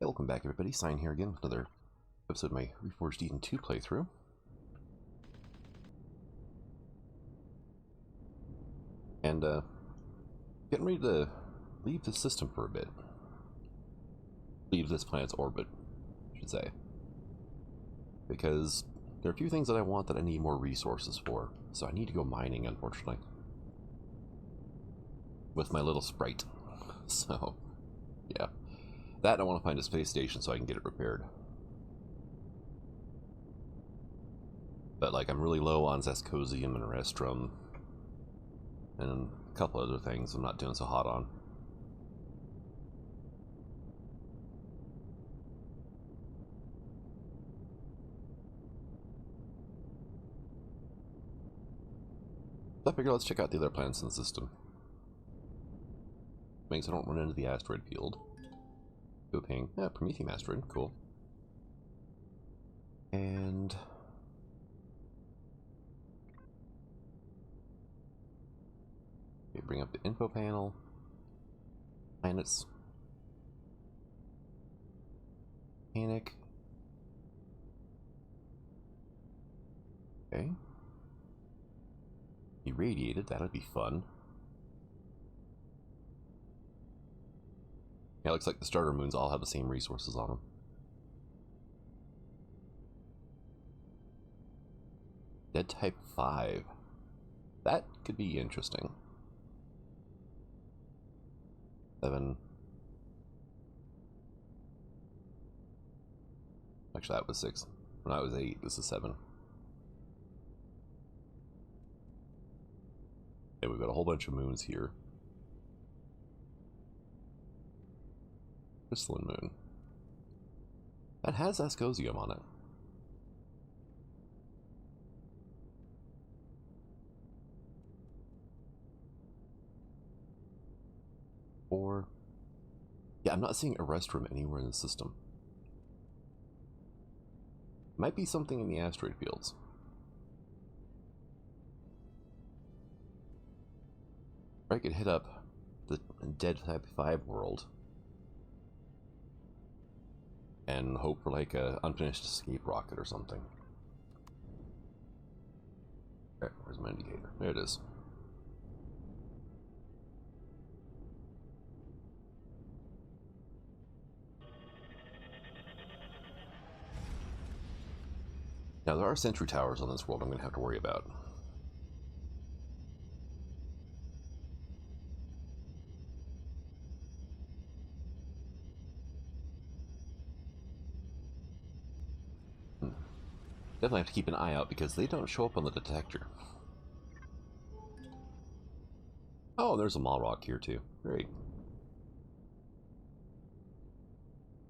Welcome back everybody, Sign here again with another episode of my Reforged Eden 2 playthrough. And getting ready to leave the system for a bit. Leave this planet's orbit, I should say. Because there are a few things that I want that I need more resources for. So I need to go mining, unfortunately. With my little sprite. So, yeah. That and I want to find a space station so I can get it repaired. But like I'm really low on Zascosium and Restrum. And a couple other things I'm not doing so hot on. So I figured let's check out the other planets in the system. Makes I don't run into the asteroid field. Go ping. Yeah, Prometheum asteroid, cool. And okay, bring up the info panel. Planets. Panic. Okay. Irradiated, that'd be fun. Yeah, looks like the starter moons all have the same resources on them. Dead type 5. That could be interesting. 7. Actually, that was 6. When I was 8, this is 7. Okay, we've got a whole bunch of moons here. Crystalline moon. That has Zascosium on it. Or yeah, I'm not seeing Restrum anywhere in the system. Might be something in the asteroid fields. I could hit up the Dead Type 5 world and hope for like a unfinished escape rocket or something. Alright, where's my indicator? There it is. Now there are sentry towers on this world I'm going to have to worry about. Definitely have to keep an eye out because they don't show up on the detector. Oh, there's a Mall Rock here too. Great.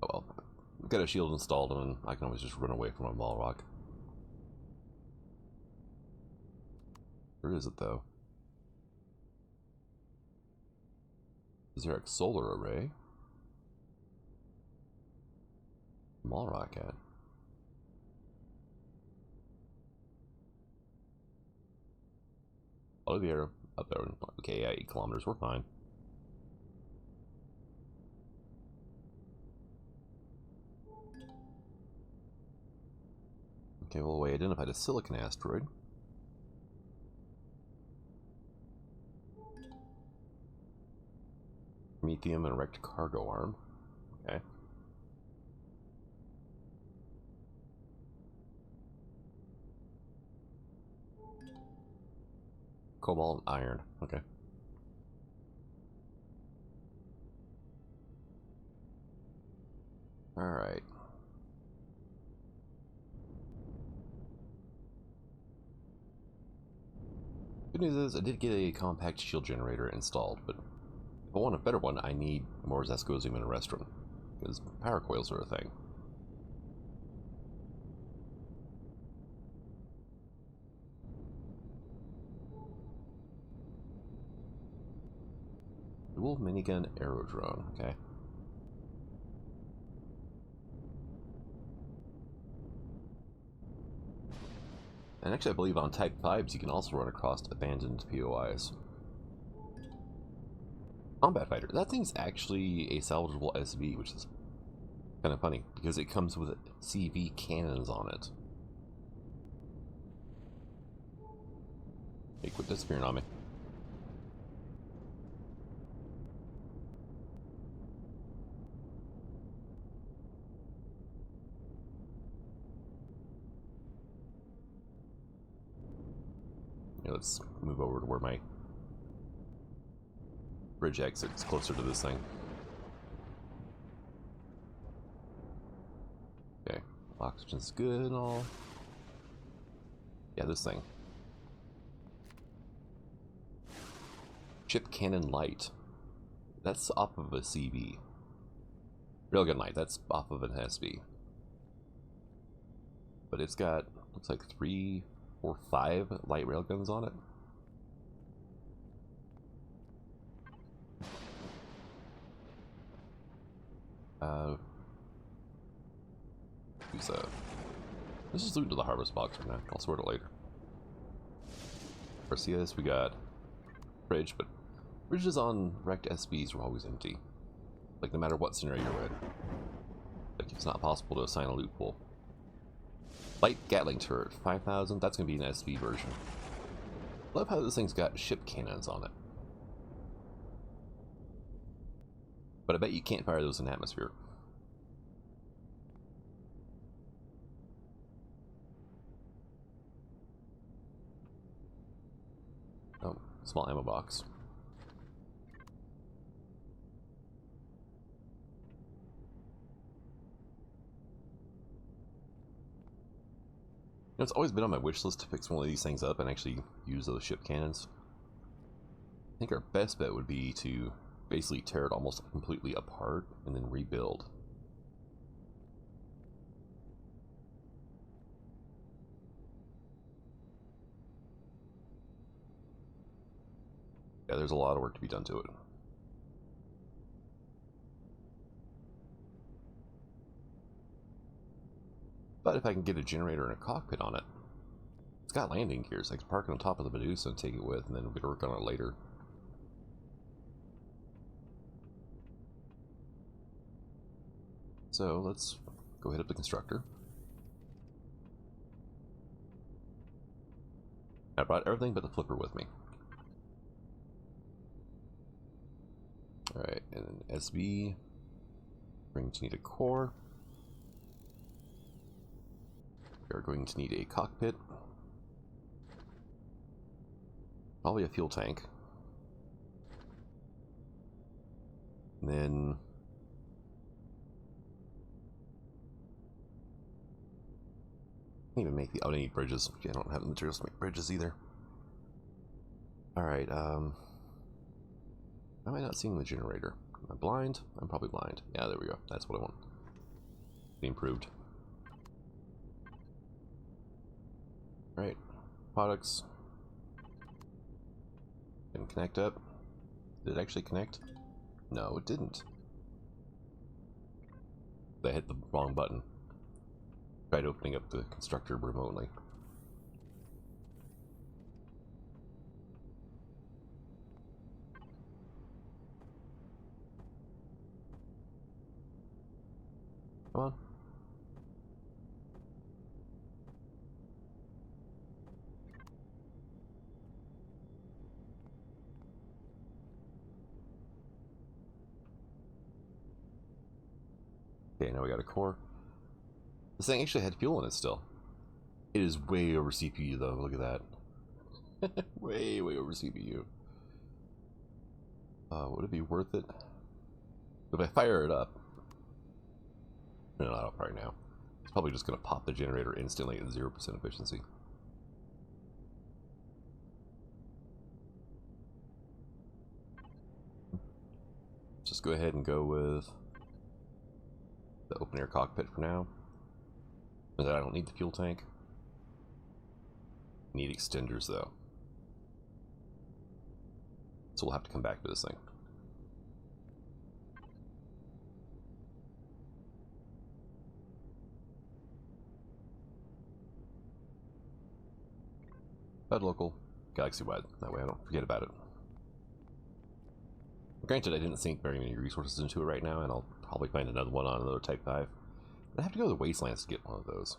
Oh well. I've got a shield installed and I can always just run away from a Mall Rock. Where is it though? Is there a solar array? Mall Rock at? Olivier up there. Okay, yeah, 8 kilometers. We're fine. Okay, well, we identified a silicon asteroid. Prometheum and erect cargo arm. Okay. Cobalt and iron. Okay. Alright. Good news is I did get a compact shield generator installed, but if I want a better one, I need more Zascosium and Restrum, because power coils are a thing. Dual minigun aerodrone, okay. And actually I believe on Type 5s you can also run across abandoned POIs. Combat fighter. That thing's actually a salvageable SV, which is Kind of funny, because it comes with CV cannons on it. Hey, quit disappearing on me. Yeah, let's move over to where my bridge exit's closer to this thing. Okay, oxygen's good and all. Yeah, this thing. Ship cannon light. That's off of a CV. Railgun light, that's off of an SB. But it's got, looks like 3 or 5 light railguns on it. Let's just loot into the harvest box for now. I'll sort it later. For CS, we got bridge, but bridges on wrecked SBs are always empty. Like, no matter what scenario you're in. Like, it's not possible to assign a loot pool. Light Gatling turret, 5,000. That's going to be an SB version. Love how this thing's got ship cannons on it. But I bet you can't fire those in atmosphere. Oh, small ammo box. You know, it's always been on my wish list to fix one of these things up and actually use those ship cannons. I think our best bet would be to basically tear it almost completely apart and then rebuild. Yeah, there's a lot of work to be done to it. But if I can get a generator and a cockpit on it, it's got landing gears. I can park it on top of the Medusa and take it with, and then we can work on it later. So let's go hit up the constructor. I brought everything but the flipper with me. Alright, and then SB. We're going to need a core. We are going to need a cockpit. Probably a fuel tank. And then I can't even make the. Oh, I need bridges. I don't have the materials to make bridges either. Alright, how am I not seeing the generator? Am I blind? I'm probably blind. Yeah, there we go. That's what I want. Be improved. Alright, products. Can connect up. Did it actually connect? No, it didn't. I hit the wrong button. Tried opening up the constructor remotely. Come on. Okay, now we got a core. This thing actually had fuel in it still. It is way over CPU though, look at that. way over CPU. Would it be worth it? If I fire it up, no, not up right now. It's probably just going to pop the generator instantly at 0% efficiency. Just go ahead and go with the open air cockpit for now. And I don't need the fuel tank. Need extenders though. So we'll have to come back to this thing. But local, galaxy-wide. That way I don't forget about it. Granted, I didn't sink very many resources into it right now, and I'll probably find another one on another Type 5. But I have to go to the Wastelands to get one of those.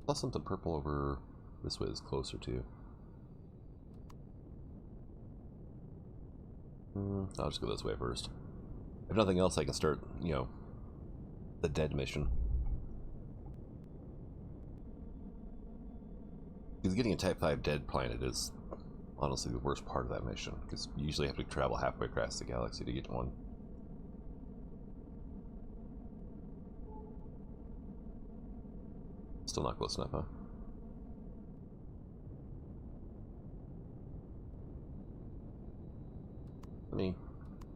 Plus something purple over this way is closer too. I'll just go this way first. If nothing else, I can start, you know, the dead mission. Because getting a Type 5 dead planet is honestly the worst part of that mission, because you usually have to travel halfway across the galaxy to get one. Still not close enough, huh?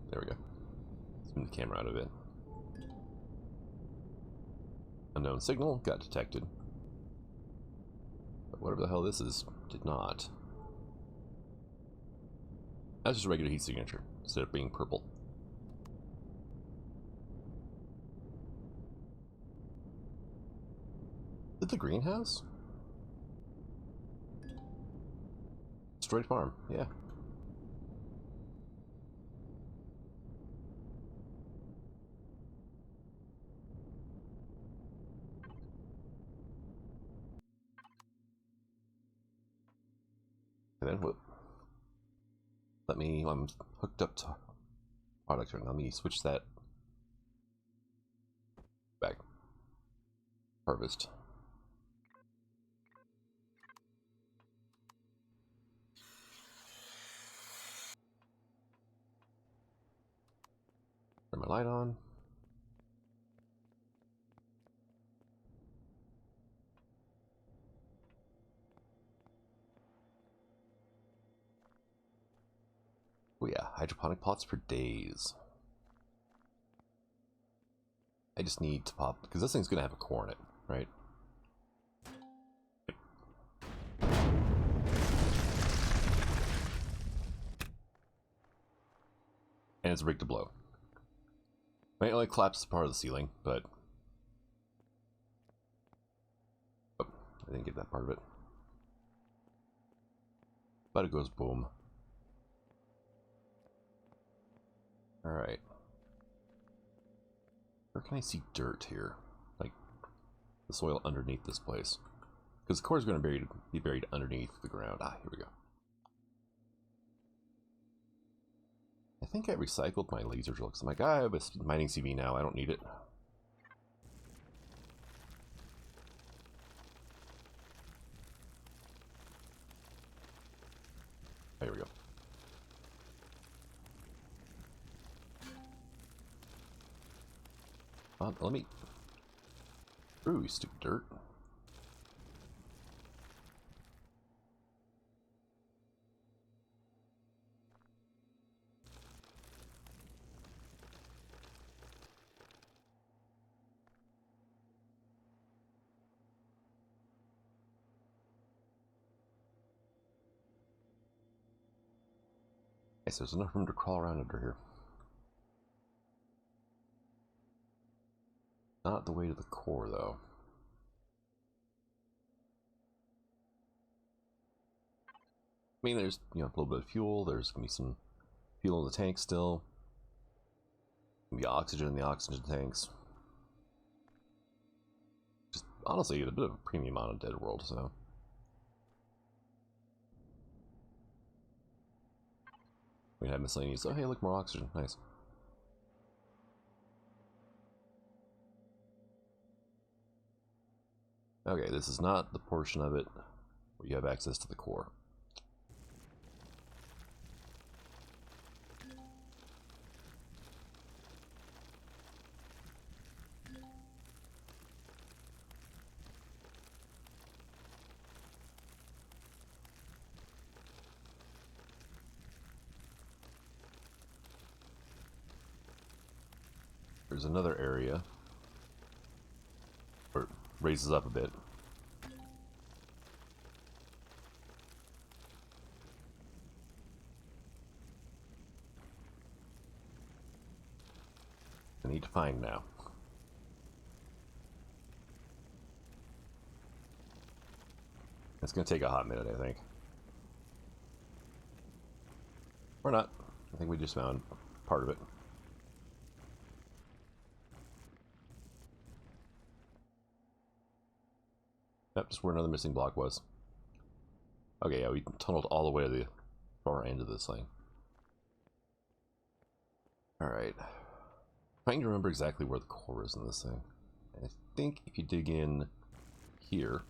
There we go. Zoom the camera out of it. Unknown signal got detected. But whatever the hell this is, did not. That's just a regular heat signature, instead of being purple. Is it the greenhouse? Destroyed farm, yeah. And then what? Let me, I'm hooked up to product. Let me switch that back. Harvest. Turn my light on. Oh yeah, hydroponic pots for days. I just need to pop, because this thing's going to have a core in it, right? And it's rigged to blow. It only collapses part of the ceiling, but... Oh, I didn't get that part of it. But it goes boom. Alright. Where can I see dirt here? Like, the soil underneath this place. Because the core is going to be buried underneath the ground. Ah, here we go. I think I recycled my laser drill, because I'm like, I have a mining CV now, I don't need it. There we go. Let me... Ooh, stupid dirt. Yes, there's enough room to crawl around under here. Not the way to the core, though. I mean, there's, you know, a little bit of fuel. There's going to be some fuel in the tank still. Be oxygen in the oxygen tanks. Just honestly, get a bit of a premium on a dead world, so. We have miscellaneous. Oh, hey, look, more oxygen. Nice. Okay, this is not the portion of it where you have access to the core. There's another area where it raises up a bit. I need to find now. It's going to take a hot minute, I think. Or not. I think we just found part of it. Yep, just where another missing block was. Okay, yeah, we tunneled all the way to the far end of this thing. Alright. Trying to remember exactly where the core is in this thing. I think if you dig in here...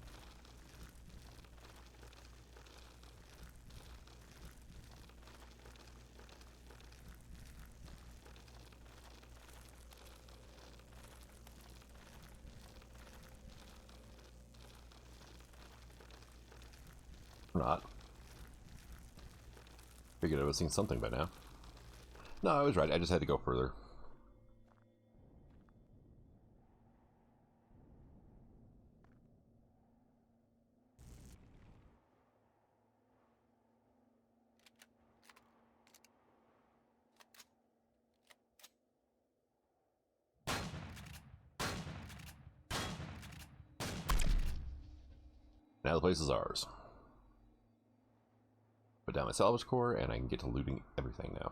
Or not. Figured I was seeing something by now. No, I was right. I just had to go further. Now the place is ours. Put down my salvage core, and I can get to looting everything now.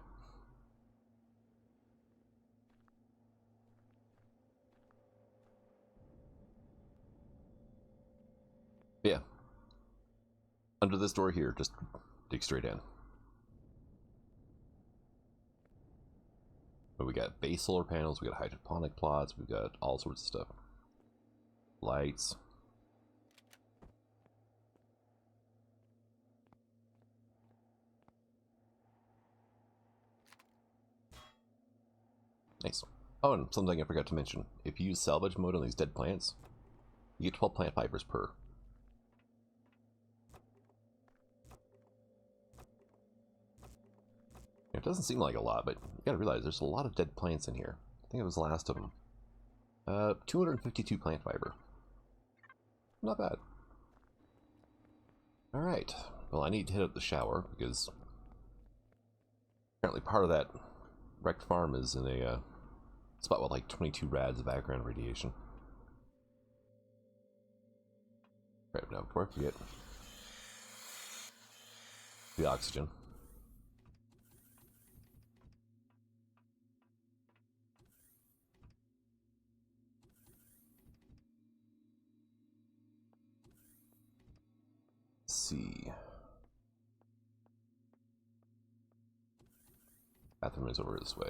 But yeah. Under this door here, just dig straight in. But we got base solar panels, we got hydroponic plots, we've got all sorts of stuff. Lights. Nice. Oh, and something I forgot to mention. If you use salvage mode on these dead plants, you get 12 plant fibers per. It doesn't seem like a lot, but you gotta realize there's a lot of dead plants in here. I think it was the last of them. 252 plant fiber. Not bad. Alright. Well, I need to hit up the shower, because apparently part of that wrecked farm is in a spot with like 22 rads of background radiation. Right, now before I forget the oxygen. Let's see. Bathroom is over this way.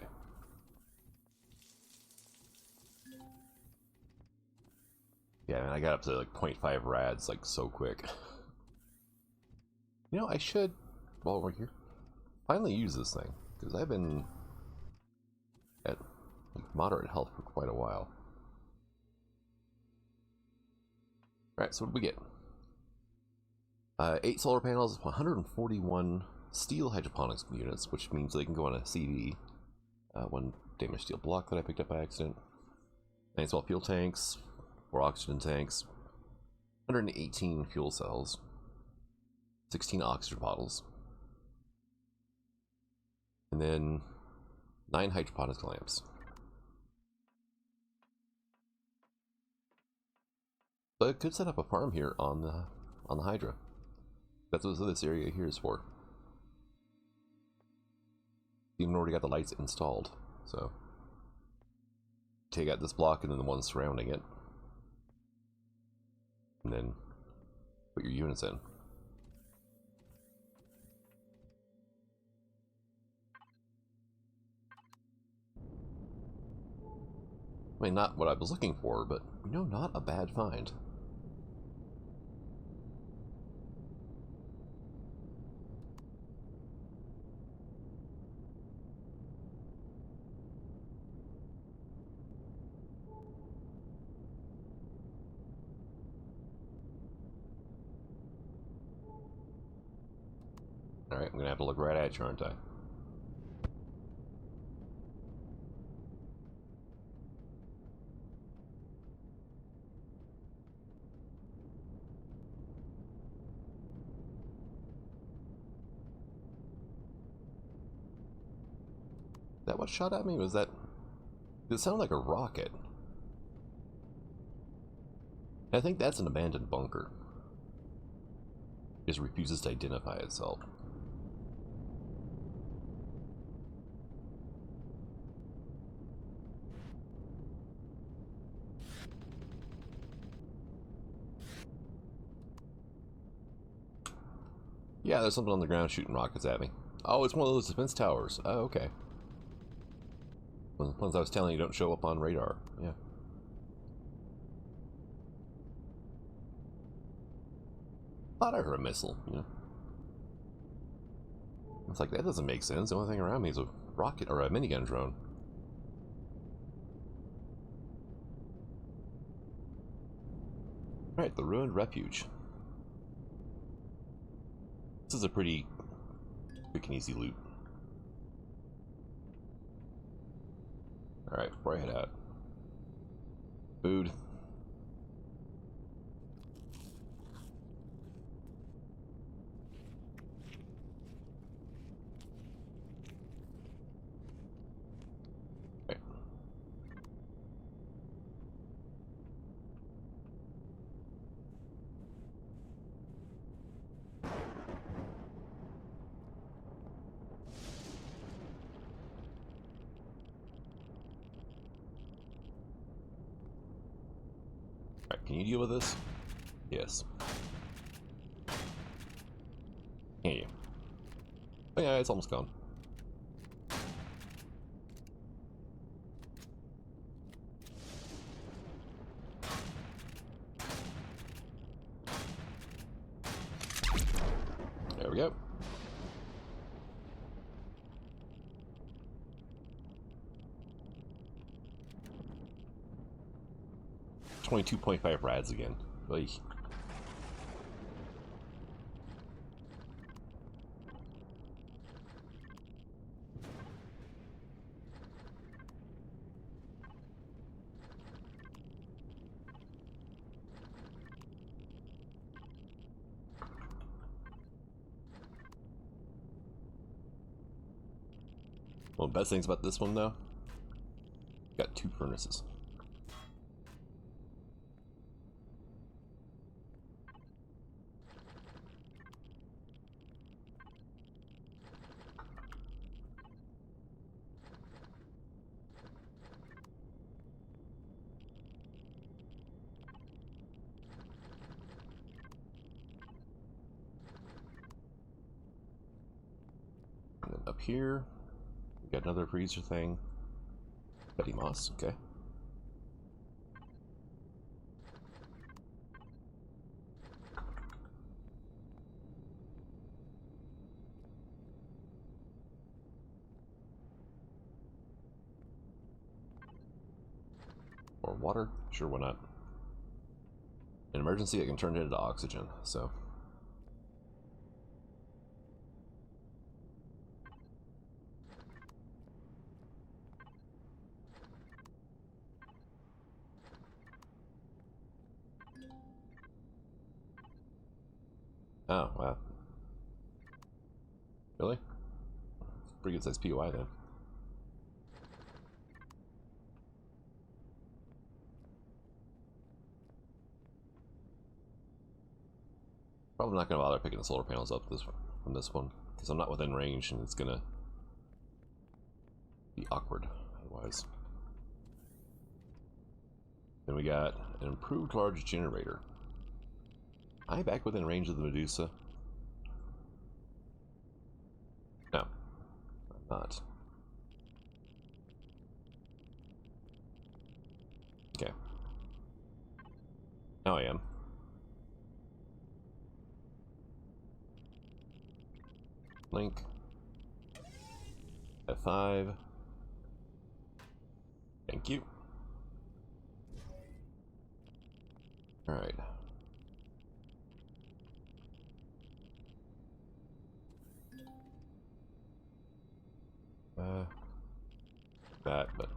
Yeah, man, I got up to like 0.5 rads like so quick. You know, I should, while we're here, finally use this thing, because I've been at like, moderate health for quite a while. Alright, so what did we get? 8 solar panels, 141 steel hydroponics units, which means they can go on a CV. 1 damaged steel block that I picked up by accident. 9 small fuel tanks, 4 oxygen tanks, 118 fuel cells, 16 oxygen bottles, and then 9 hydroponics lamps. But it could set up a farm here on the Hydra. That's what this area here is for. Even already got the lights installed, so take out this block and then the one surrounding it, and then put your units in. I mean, not what I was looking for, but you know, not a bad find. Alright, I'm gonna have to look right at you, aren't I? Is that what shot at me? Was that... It sounded like a rocket. I think that's an abandoned bunker. It just refuses to identify itself. Yeah, there's something on the ground shooting rockets at me. Oh, it's one of those defense towers. Oh, okay. The ones I was telling you don't show up on radar. Yeah. Thought I heard a missile, you know. It's like, that doesn't make sense. The only thing around me is a rocket or a minigun drone. Alright, the ruined refuge. This is a pretty quick and easy loot. Alright, before I head out. Food. Okay. Alright, can you deal with this? Yes. Can you? Oh yeah, it's almost gone. There we go. $22.5 rads again. Oy. One of the best things about this one, though, got 2 furnaces. And then up here, we got another freezer thing. Betty Moss, okay. Or water? Sure, why not? In emergency, it can turn it into oxygen, so. Oh, wow. Really? Pretty good size POI then. Probably not gonna bother picking the solar panels up from this one, because I'm not within range and it's gonna be awkward otherwise. Then we got an improved large generator. Am I back within range of the Medusa? No, I'm not. Okay. Now I am. Link. F5. Thank you. Alright. But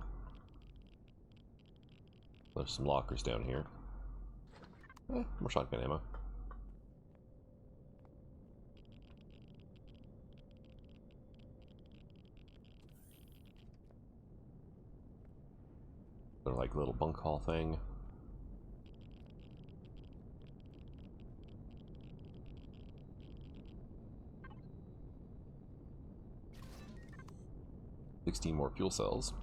there's some lockers down here. More shotgun ammo. They're like a little bunk hall thing. $16 more fuel cells.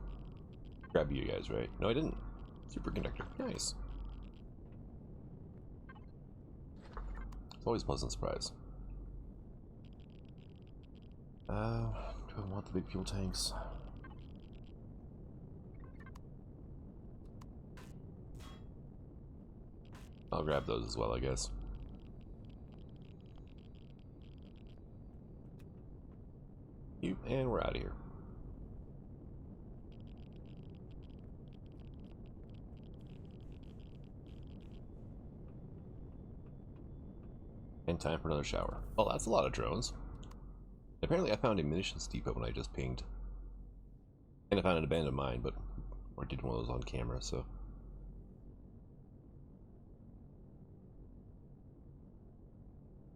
Grab you guys, right? No, I didn't. Superconductor. Nice. It's always a pleasant surprise. Do I want the big fuel tanks? I'll grab those as well, I guess. And we're out of here. And time for another shower. Well, that's a lot of drones. Apparently I found a munitions depot when I just pinged. And I found an abandoned mine, but I did one of those on camera, so...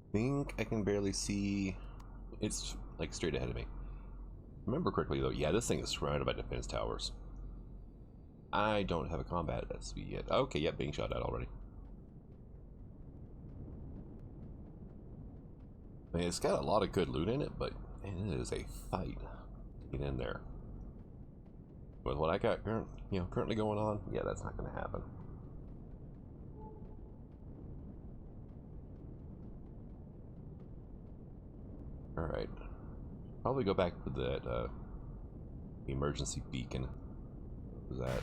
I think I can barely see... It's, like, straight ahead of me. Remember correctly, though, yeah, this thing is surrounded by defense towers. I don't have a combat SV yet. Okay, yep, being shot at already. I mean, it's got a lot of good loot in it, but man, it is a fight to get in there. With what I got currently going on, yeah, that's not going to happen. Alright. Probably go back to that emergency beacon. What was that?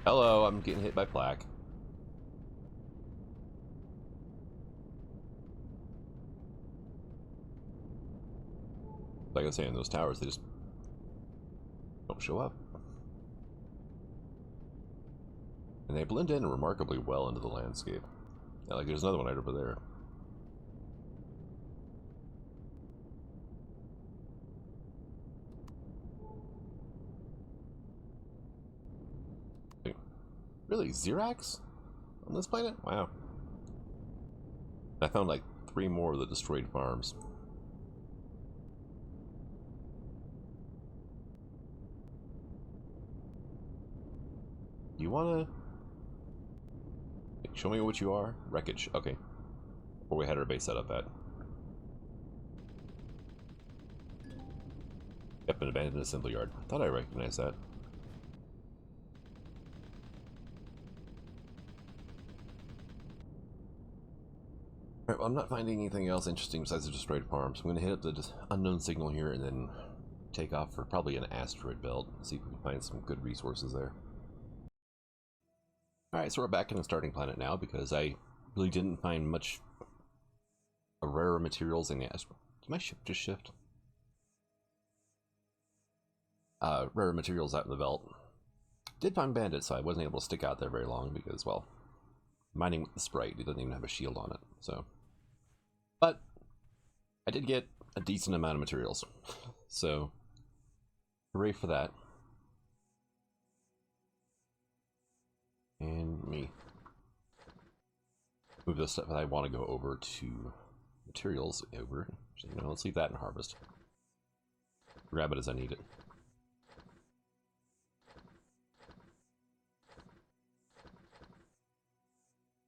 Hello, I'm getting hit by plaque. Like I was saying, those towers, they just don't show up. And they blend in remarkably well into the landscape. Yeah, like there's another one right over there. Wait, really? Xerax? On this planet? Wow. I found like 3 more of the destroyed farms. You wanna... Show me what you are? Wreckage, okay. Where we had our base set up at. Yep, an abandoned assembly yard. I thought I recognized that. Alright, well, I'm not finding anything else interesting besides the destroyed farms. I'm going to hit up the unknown signal here and then take off for probably an asteroid belt. See if we can find some good resources there. Alright, so we're back in the starting planet now because I really didn't find much rarer materials in the asteroid. Did my ship just shift? Rarer materials out in the belt. Did find bandits, so I wasn't able to stick out there very long because, well, mining with the Sprite, it doesn't even have a shield on it, so. But I did get a decent amount of materials, so hooray for that. And me. Move the stuff that I want to go over to materials over. So, let's leave that in harvest. Grab it as I need it.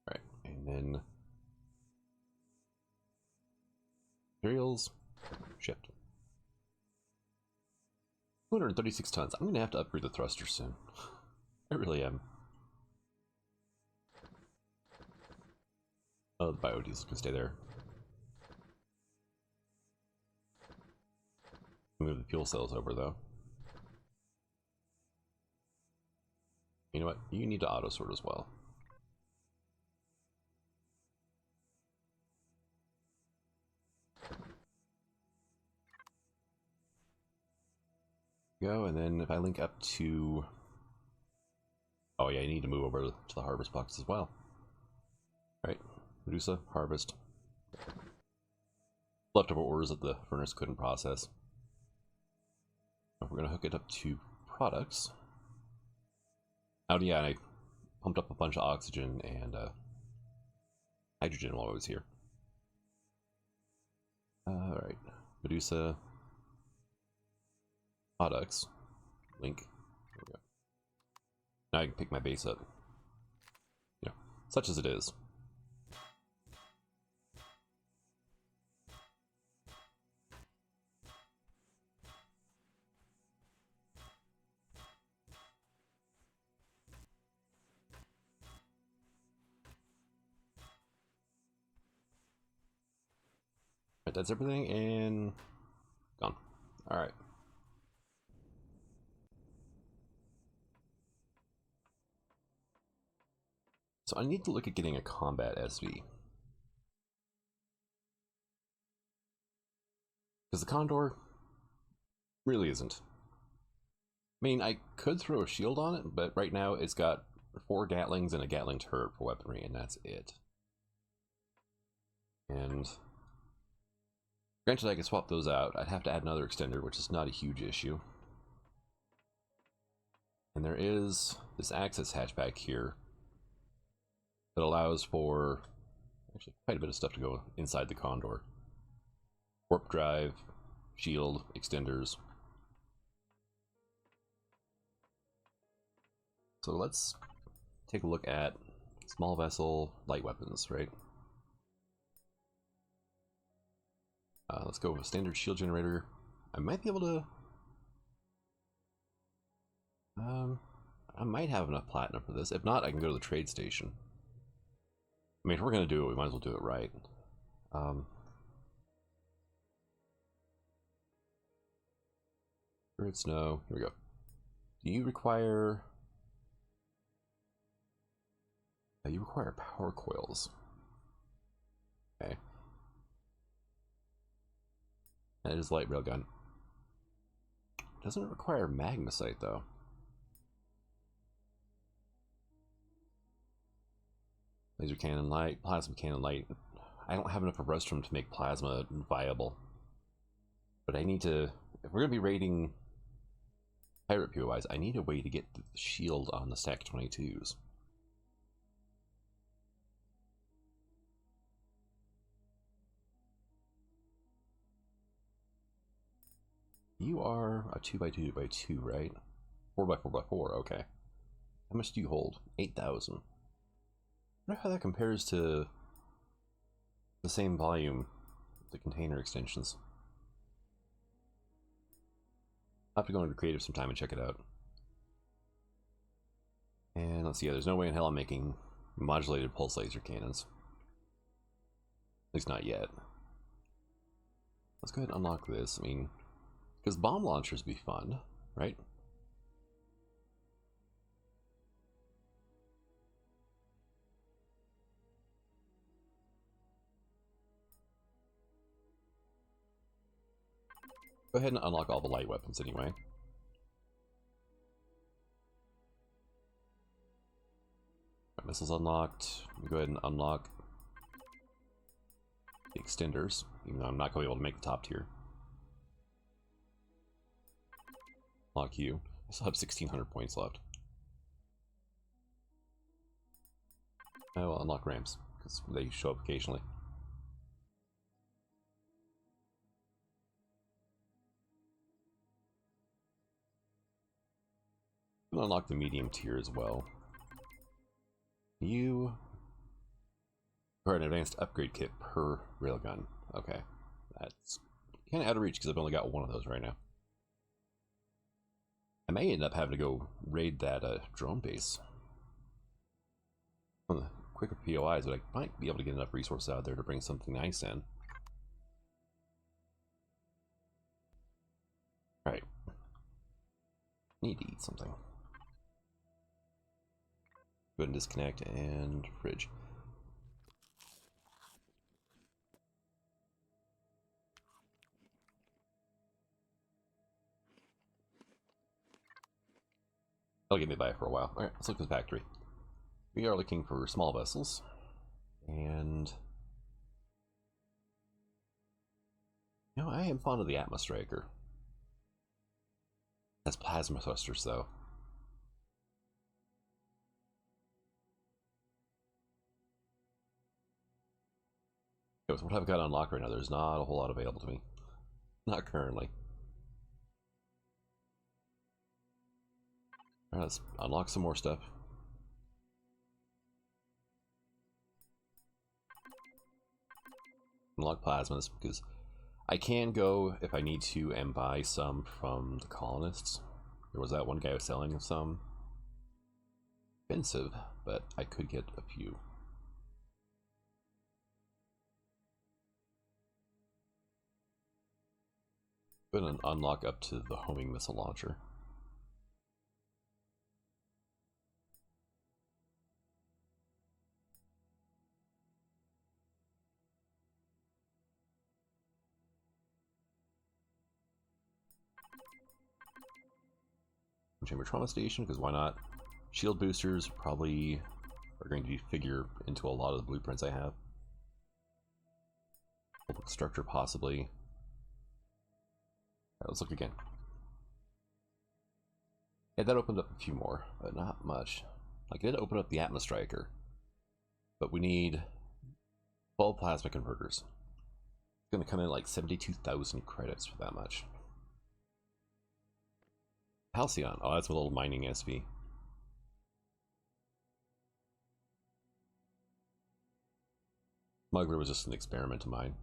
Alright, and then materials shipped. 236 tons. I'm gonna have to upgrade the thruster soon. I really am. Oh, the biodiesel can stay there. Move the fuel cells over though. You know what? You need to auto sort as well. Go, and then if I link up to... Oh yeah, I need to move over to the harvest box as well. Alright, Medusa, harvest. Leftover orders that the furnace couldn't process. We're going to hook it up to products. Oh yeah, I pumped up a bunch of oxygen and hydrogen while I was here. Alright, Medusa, products, link. There we go. Now I can pick my base up. Such as it is. Right, that's everything, and Alright. So I need to look at getting a combat SV. Because the Condor really isn't. I mean, I could throw a shield on it, but right now it's got 4 Gatlings and a Gatling turret for weaponry, and that's it. And granted, I could swap those out. I'd have to add another extender, which is not a huge issue. And there is this access hatchback here that allows for actually quite a bit of stuff to go inside the Condor. Warp drive, shield, extenders. So let's take a look at small vessel, light weapons, right? Let's go with a standard shield generator. I might be able to... I might have enough platinum for this. If not, I can go to the trade station. I mean, if we're going to do it, we might as well do it right. Bird snow. Here we go. Do you require... you require power coils. Okay. That is light railgun. Doesn't require magnesite though. Laser cannon light, plasma cannon light. I don't have enough of rostrum to make plasma viable. But I need to, if we're going to be raiding pirate POIs, I need a way to get the shield on the stack 22s. You are a 2x2x2, right? 4x4x4, okay. How much do you hold? 8,000. I wonder how that compares to the same volume, the container extensions. I'll have to go into creative sometime and check it out. And let's see, yeah, there's no way in hell I'm making modulated pulse laser cannons. At least not yet. Let's go ahead and unlock this. I mean, because bomb launchers would be fun, right? Go ahead and unlock all the light weapons anyway. Right, missiles unlocked. Go ahead and unlock the extenders, even though I'm not going to be able to make the top tier. Unlock you. I still have 1,600 points left. I will unlock ramps, because they show up occasionally. I'm going to unlock the medium tier as well. You are an advanced upgrade kit per railgun. Okay. That's kind of out of reach because I've only got one of those right now. I may end up having to go raid that drone base. One of the quicker POIs, but I might be able to get enough resources out there to bring something nice in. Alright. Need to eat something. Go ahead and disconnect and fridge. That'll get me by for a while. Alright, let's look at the factory. We are looking for small vessels. And you know, I am fond of the Atmos Striker. That's plasma thrusters though. With what I've got unlocked right now, there's not a whole lot available to me. Not currently. Alright, let's unlock some more stuff. Unlock plasmas, because I can go, if I need to, and buy some from the colonists. There was that one guy who was selling some. Expensive, but I could get a few. Put an unlock up to the homing missile launcher. Chamber trauma station, because why not? Shield boosters probably are going to figure into a lot of the blueprints I have. Structure possibly. Alright, let's look again. Yeah, that opened up a few more, but not much. Like, it did open up the Atma Striker, but we need 12 plasma converters. It's going to come in like 72,000 credits for that much. Halcyon. Oh, that's a little mining SV. Smuggler was just an experiment of mine.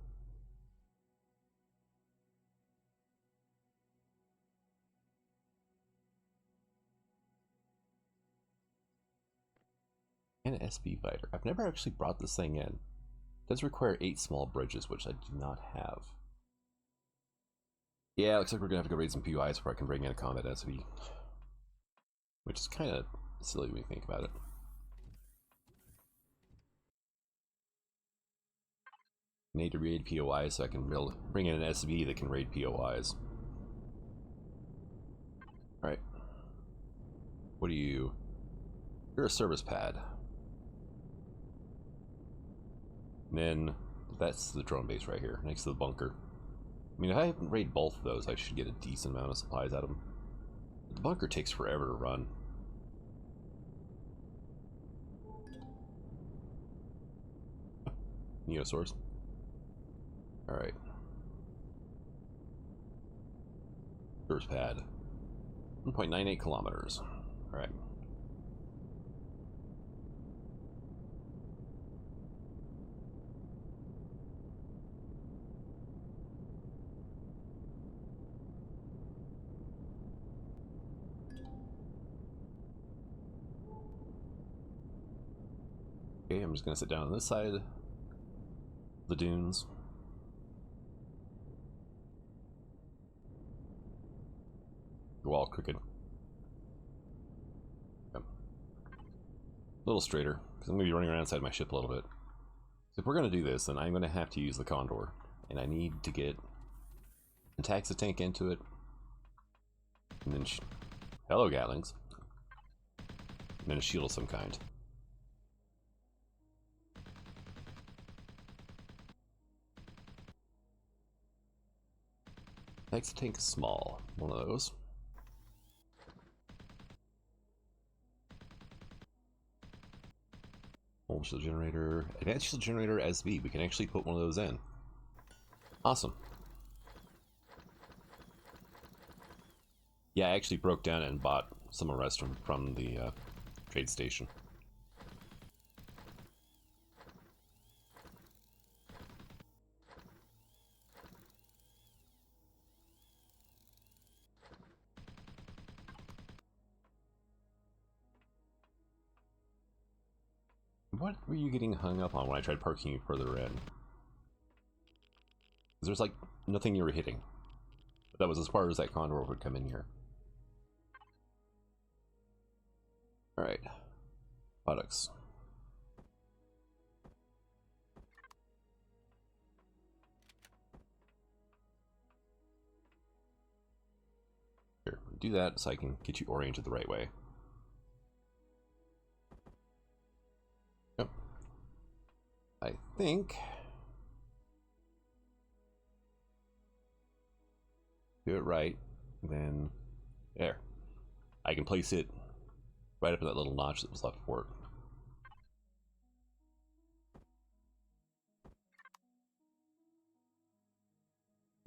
And an SV fighter. I've never actually brought this thing in. It does require 8 small bridges, which I do not have. Yeah, looks like we're gonna have to go raid some POIs before I can bring in a combat SV. Which is kind of silly when you think about it. Need to raid POIs so I can bring in an SV that can raid POIs. Alright. What are you? You're a service pad. And then that's the drone base right here, next to the bunker. I mean, if I raid both of those, I should get a decent amount of supplies out of them. The bunker takes forever to run. Neosaurs. Alright. First pad. 1.98 kilometers. Alright. Okay, I'm just gonna sit down on this side of the dunes. Go all crooked. Yep. A little straighter, because I'm gonna be running around inside my ship a little bit. So if we're gonna do this, then I'm gonna have to use the Condor, and I need to get a taxi tank into it, and then hello Gatlings, and then a shield of some kind. Taxi tank is small, one of those. Home shield generator, advanced shield generator SV. We can actually put one of those in. Awesome. Yeah, I actually broke down and bought some of the rest from the trade station. What were you getting hung up on when I tried parking you further in? There's like nothing you were hitting. But that was as far as that Condor would come in here. Alright. Products. Here, do that so I can get you oriented the right way. Yep. I think... do it right, then... there. I can place it right up in that little notch that was left for it.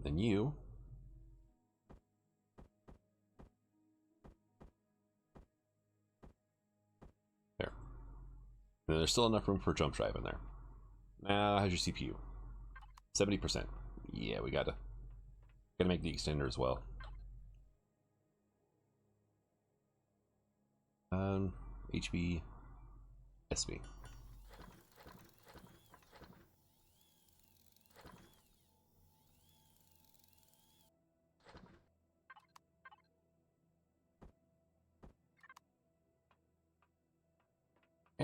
Then you... there. And there's still enough room for a jump drive in there. Now, how's your CPU? 70%. Yeah, we gotta make the extender as well. HB SV.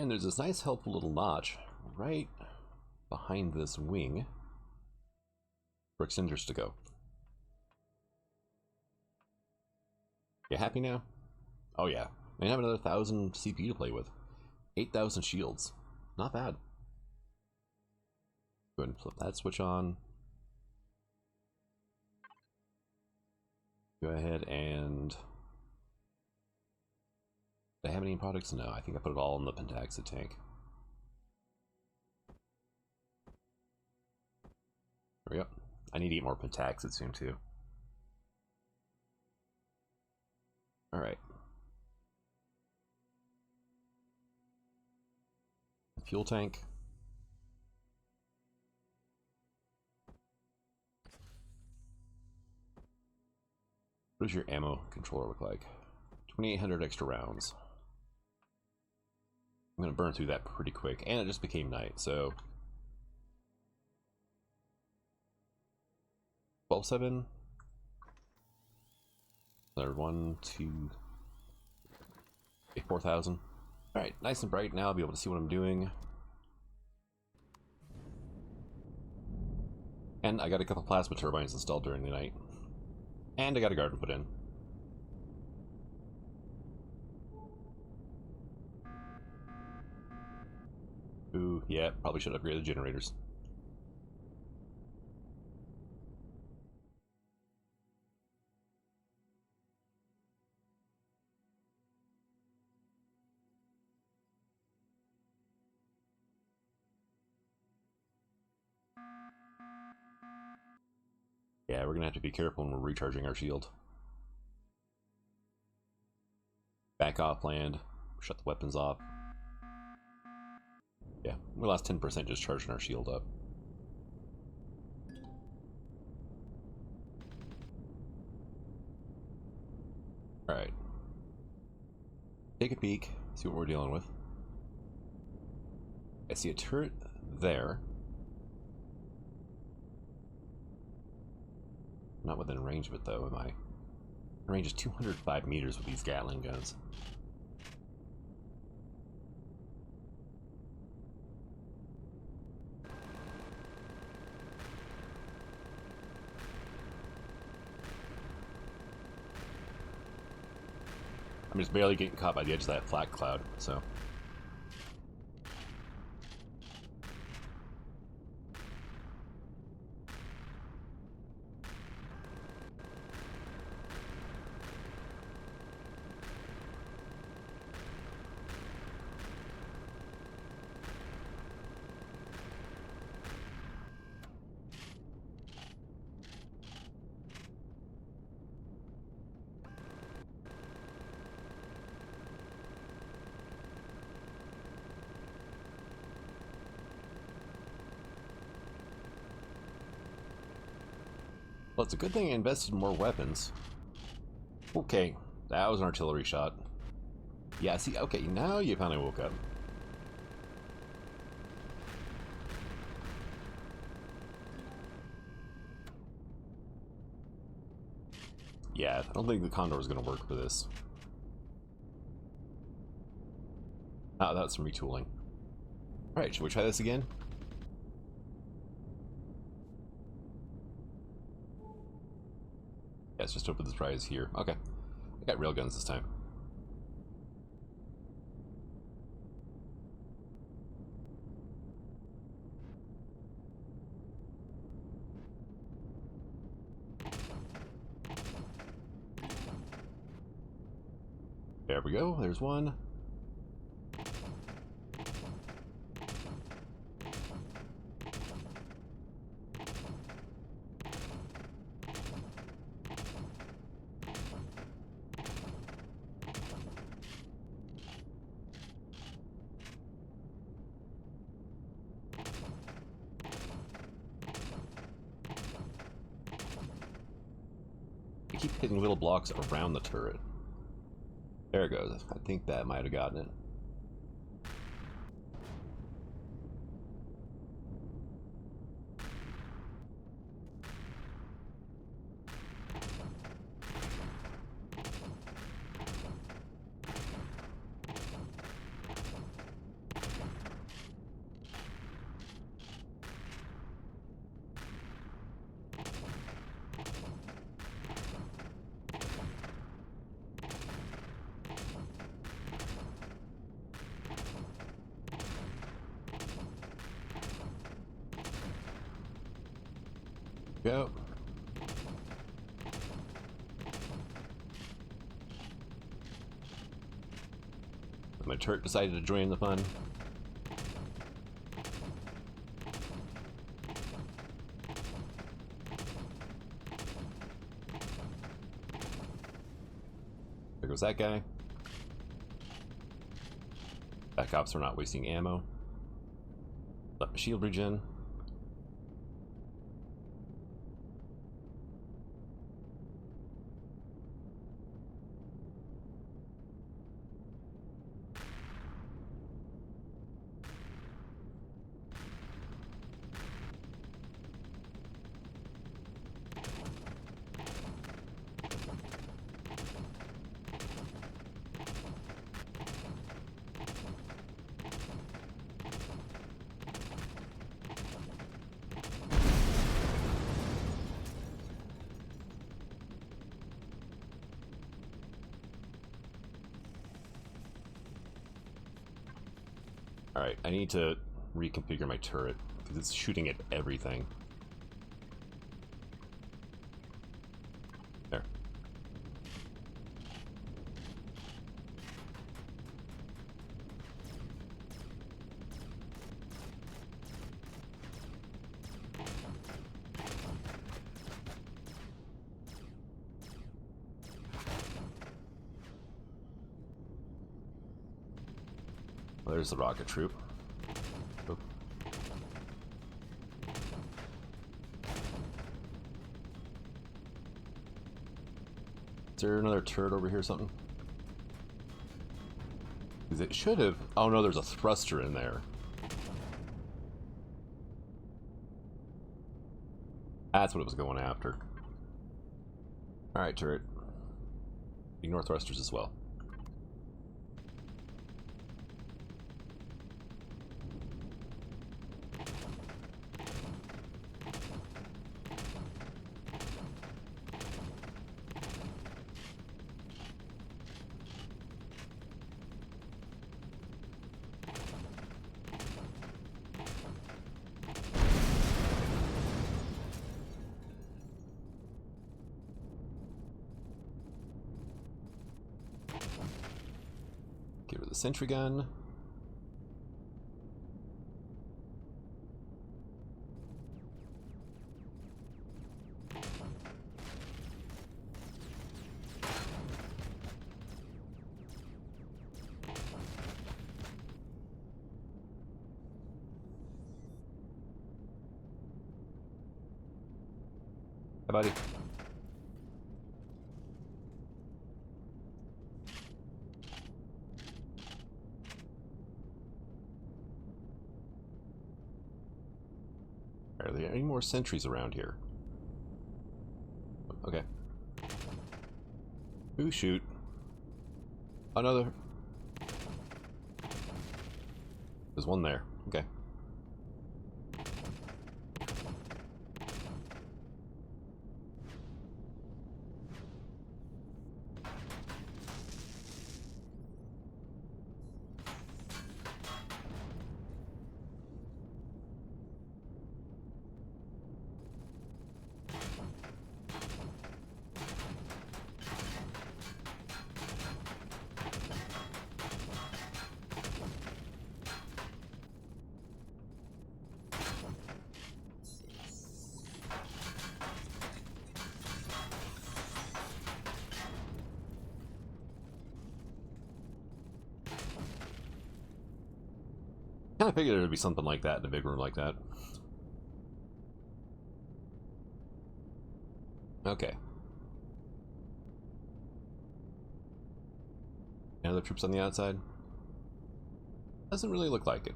And there's this nice helpful little notch right behind this wing for extenders to go. You happy now? Oh yeah. I have another 1,000 CPU to play with. 8,000 shields. Not bad. Go ahead and flip that switch on. Go ahead and... Do I have any products? No, I think I put it all in the pentaxid tank. There we go. I need to eat more pentaxid soon too. Alright. Fuel tank. What does your ammo controller look like? 2,800 extra rounds. I'm gonna burn through that pretty quick, and it just became night, so 12,700. Another 1, 2, 4,000. Alright, nice and bright now. I'll be able to see what I'm doing. And I got a couple plasma turbines installed during the night. And I got a garden put in. Ooh, yeah, probably should upgrade the generators. Yeah, we're gonna have to be careful when we're recharging our shield. Back off land, shut the weapons off. Yeah, we lost 10% just charging our shield up. Alright. Take a peek, see what we're dealing with. I see a turret there. Not within range of it though, am I? The range is 205 meters with these Gatling guns. I'm just barely getting caught by the edge of that flak cloud, so. Well, it's a good thing I invested in more weapons. Okay, that was an artillery shot. Yeah, see, okay, now you finally woke up. Yeah, I don't think the Condor is going to work for this. Ah, that's some retooling. Alright, should we try this again? Yeah, let's just open this prize here. Okay. I got railguns this time. There we go, there's one. I keep hitting little blocks around the turret. There it goes. I think that might have gotten it. out. My turret decided to join the fun. There goes that guy. Back ops are not wasting ammo. Let my shield regen. Alright, I need to reconfigure my turret, because it's shooting at everything. There. Well, there's the rocket troop. Oh. Is there another turret over here or something? Because it should have... Oh no, there's a thruster in there. That's what it was going after. Alright, turret. Ignore thrusters as well. Get rid of the sentry gun. Hi, buddy. Are there any more sentries around here? Okay. Ooh, shoot. Another. There's one there. Okay. Kind of figured it would be something like that in a big room like that. Okay. Any other troops on the outside? Doesn't really look like it.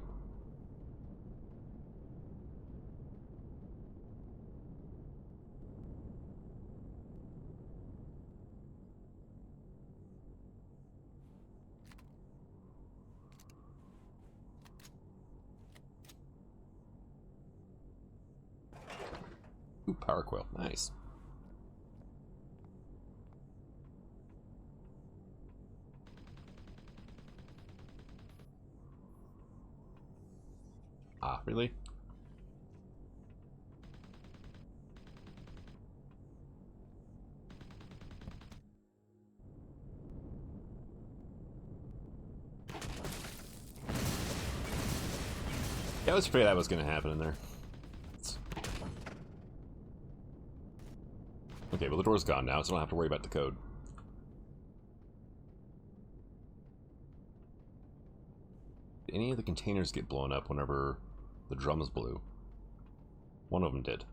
Ooh, power quill. Nice. Ah, really? Yeah, I was afraid that was going to happen in there. Okay, well the door's gone now, so I don't have to worry about the code. Did any of the containers get blown up whenever the drums blew? One of them did.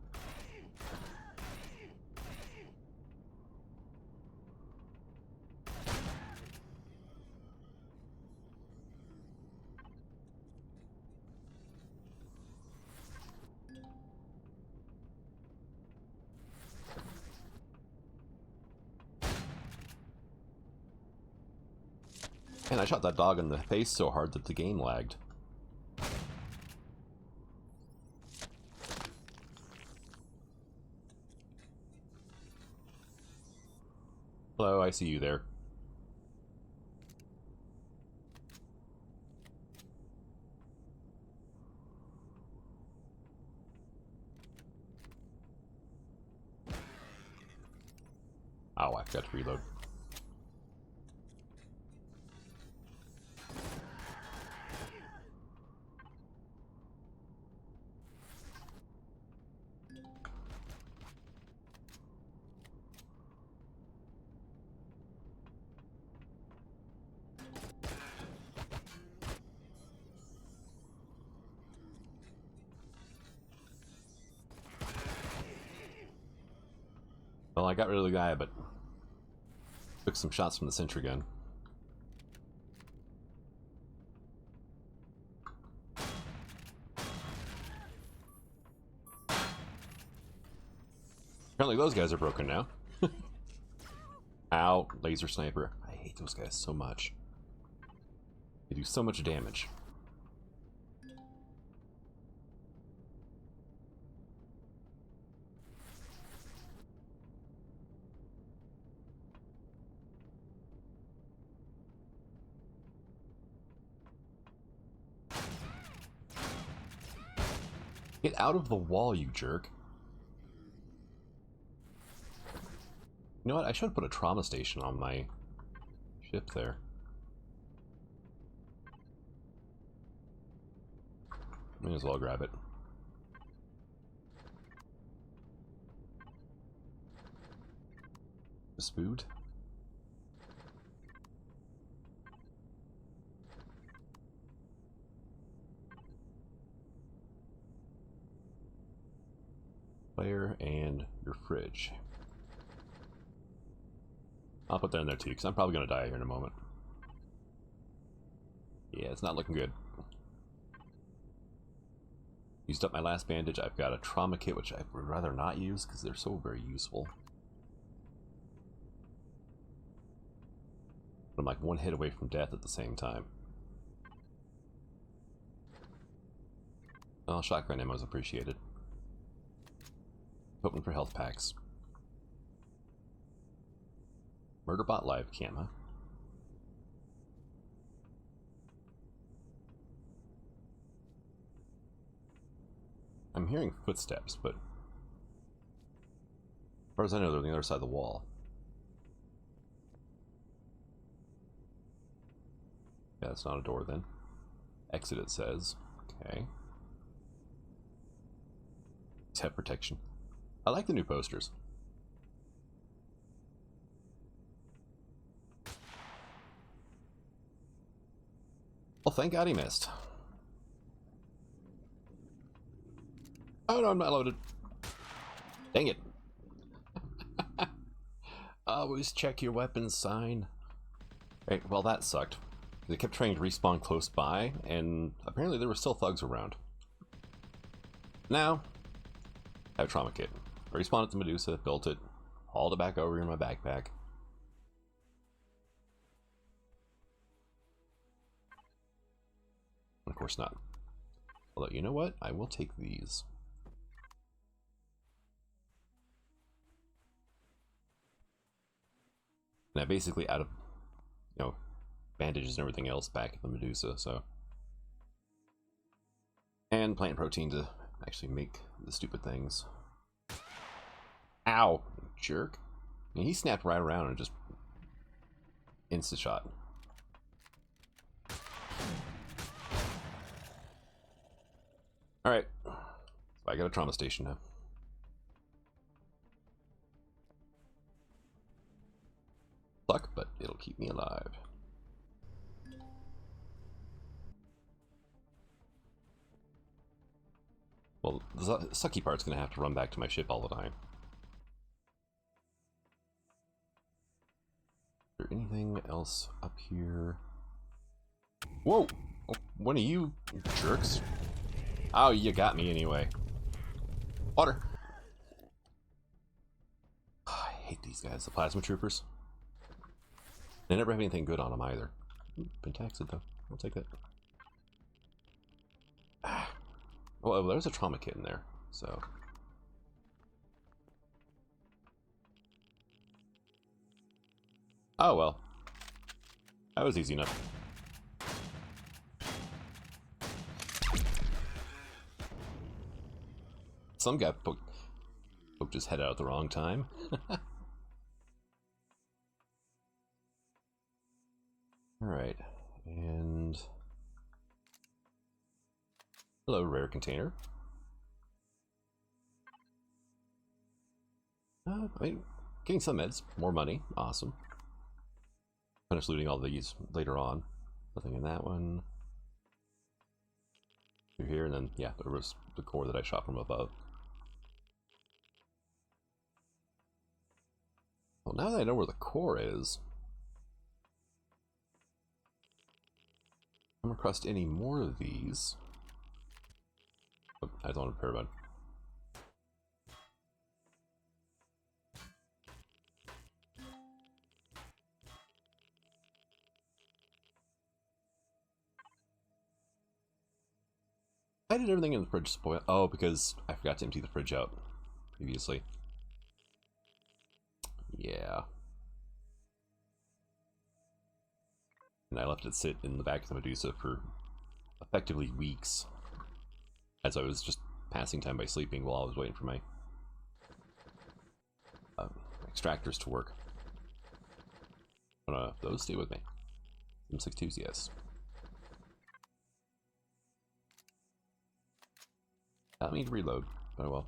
And I shot that dog in the face so hard that the game lagged. Hello, I see you there. Oh, I forgot to reload. Well, I got rid of the guy, but took some shots from the sentry gun. Apparently those guys are broken now. Ow, laser sniper. I hate those guys so much. They do so much damage. Get out of the wall, you jerk. You know what? I should put a trauma station on my ship there. May as well grab it. Just food. Player and your fridge. I'll put that in there too, because I'm probably going to die here in a moment. Yeah, it's not looking good. Used up my last bandage. I've got a trauma kit, which I would rather not use, because they're so very useful. I'm like one hit away from death at the same time. Oh, shotgun ammo is appreciated. Hoping for health packs. Murderbot live cam, huh? I'm hearing footsteps, but as far as I know, they're on the other side of the wall. Yeah, that's not a door then. Exit, it says. Okay. Step protection. I like the new posters. Well, thank God he missed. Oh no, I'm not loaded. Dang it. Always check your weapons sign. Right, well that sucked. They kept trying to respawn close by, and apparently there were still thugs around. Now, I have a trauma kit. I respawned it to Medusa, built it, hauled it back over in my backpack. Of course not. Although, you know what? I will take these. And I basically out of, you know, bandages and everything else back in the Medusa, so. And plant protein to actually make the stupid things. Ow, jerk. I mean, he snapped right around and just insta-shot. Alright. So I got a trauma station now. Suck, but it'll keep me alive. Well, the sucky part's gonna have to run back to my ship all the time. Is there anything else up here? Whoa! Oh, one of you jerks. Oh, you got me anyway. Water! Oh, I hate these guys, the plasma troopers. They never have anything good on them either. Ooh, Pentaxid though. I'll take that. Ah. Oh, there's a trauma kit in there, so. Oh well. That was easy enough. Some guy poked his head out at the wrong time. Alright, and... Hello, rare container. I mean, getting some meds, more money, awesome. Finish looting all these later on. Nothing in that one. Through here, and then, yeah, there was the core that I shot from above. Well, now that I know where the core is, I'm gonna crust any more of these. Oh, I don't want to repair one. I did everything in the fridge spoil. Oh, because I forgot to empty the fridge out previously. Yeah. And I left it sit in the back of the Medusa for effectively weeks, as I was just passing time by sleeping while I was waiting for my extractors to work. Those stay with me. M62s, yes. I don't need to reload, but well.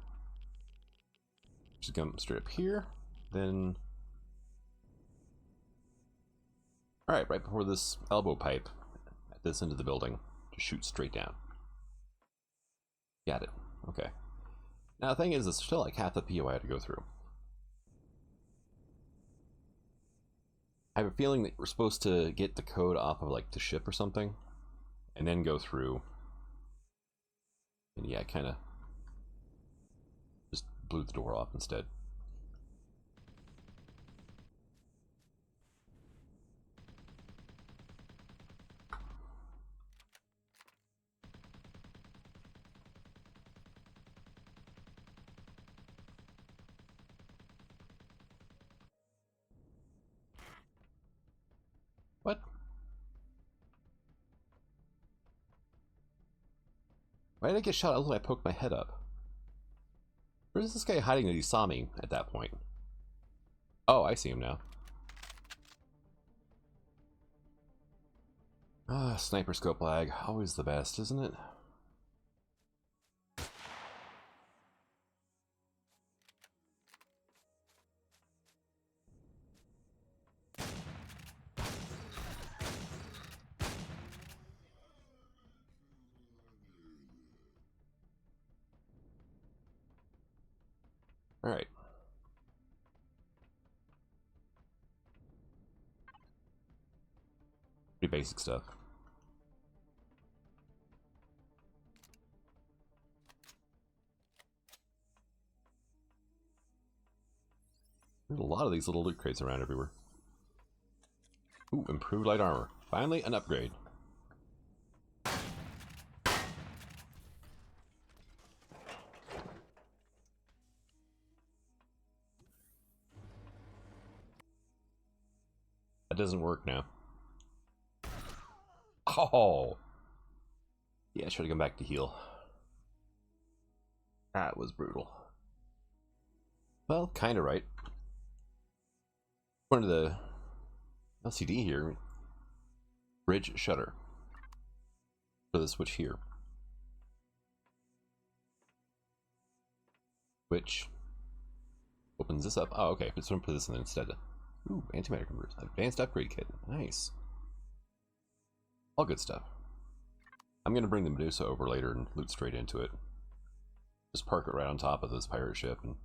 Just come straight up here, then... Alright, right before this elbow pipe, at this end of the building, just shoot straight down. Got it. Okay. Now the thing is, it's still like half the PO I had to go through. I have a feeling that we're supposed to get the code off of like the ship or something, and then go through. And yeah, I kind of just blew the door off instead. What? Why did I get shot out when I poked my head up? Where's this guy hiding that he saw me at that point? Oh, I see him now. Ah, sniper scope lag. Always the best, isn't it? Alright. Pretty basic stuff. There's a lot of these little loot crates around everywhere. Ooh, improved light armor. Finally, an upgrade. That doesn't work now. Oh! Yeah, I should have gone back to heal. That was brutal. Well, kinda right. According to the LCD here, bridge shutter for the switch here. which opens this up. Oh, okay. Let's put this in instead. Ooh, antimatter converters. Advanced upgrade kit. Nice. All good stuff. I'm going to bring the Medusa over later and loot straight into it. Just park it right on top of this pirate ship. And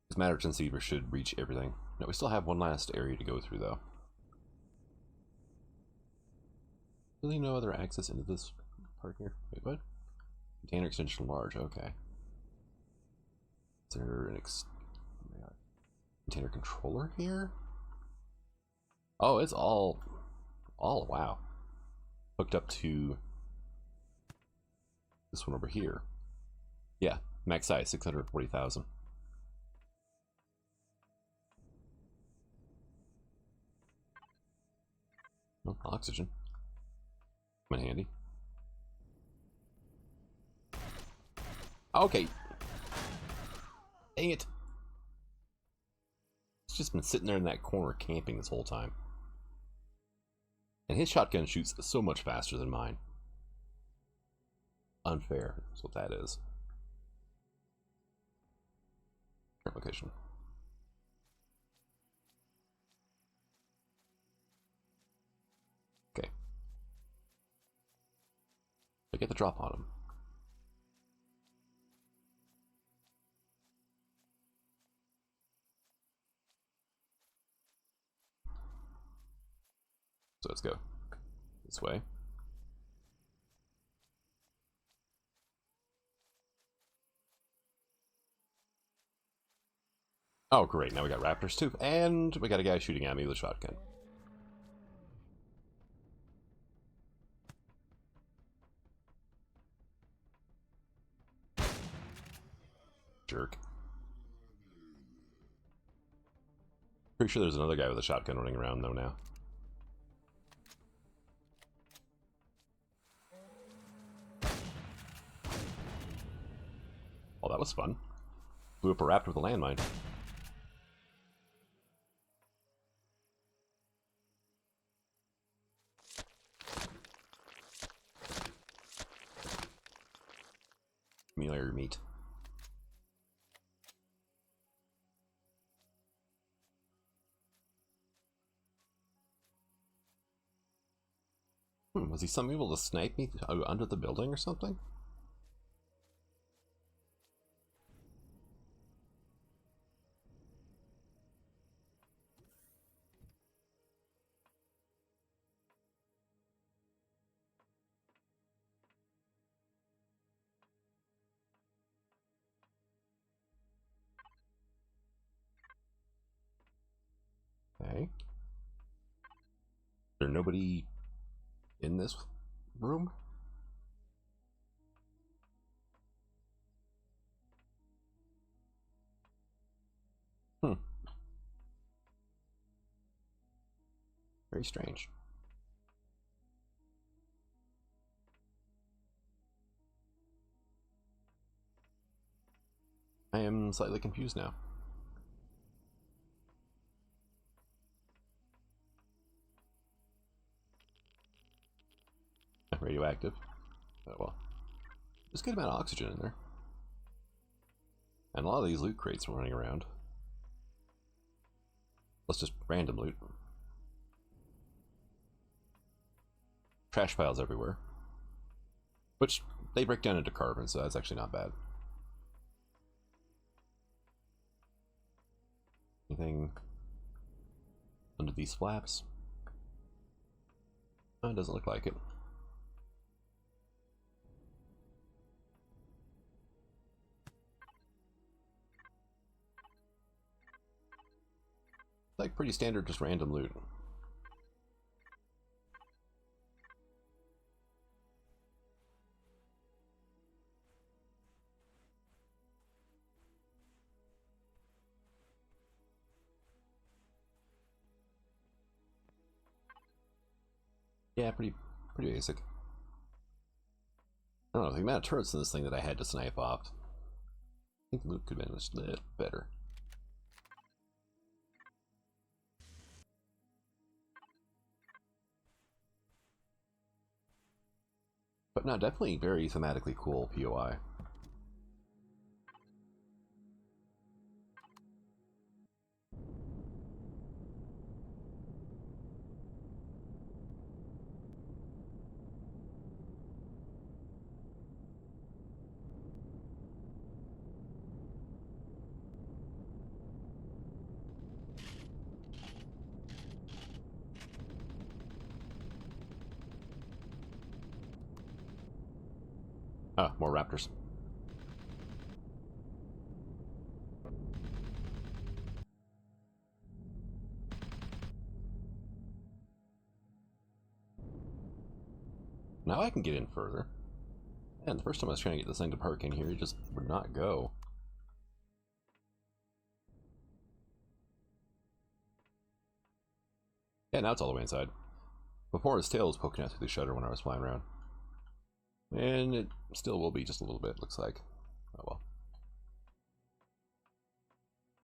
this matter transceiver should reach everything. No, we still have one last area to go through, though. Really no other access into this part here? Wait, what? Container extension large, okay. Is there an container controller here? Oh, it's all wow. Hooked up to this one over here. Yeah, max size 640,000. Oh, oxygen. Come in handy. Okay. Dang it. It's just been sitting there in that corner camping this whole time. And his shotgun shoots so much faster than mine. Unfair, that's what that is. Location. Okay. I get the drop on him. So let's go this way. Oh, great. Now we got raptors too. And we got a guy shooting at me with a shotgun. Jerk. Pretty sure there's another guy with a shotgun running around though now. Oh, that was fun. Blew up a raptor with a landmine. Give me all your meat. Was he somehow able to snipe me under the building or something? Okay. Is there nobody in this room? Very strange. I am slightly confused now. Radioactive. Oh well. There's a good amount of oxygen in there. And a lot of these loot crates are running around. Let's just random loot. Trash piles everywhere. Which, they break down into carbon, so that's actually not bad. Anything under these flaps? Oh, it doesn't look like it. Like pretty standard, just random loot. Yeah, pretty basic. I don't know, the amount of turrets in this thing that I had to snipe off. I think the loot could have been a little better. But no, definitely very thematically cool POI. Ah, more raptors. Now I can get in further. And the first time I was trying to get this thing to park in here, it just would not go. Yeah, now it's all the way inside. Before, his tail was poking out through the shutter when I was flying around. And it still will be just a little bit, looks like. Oh well.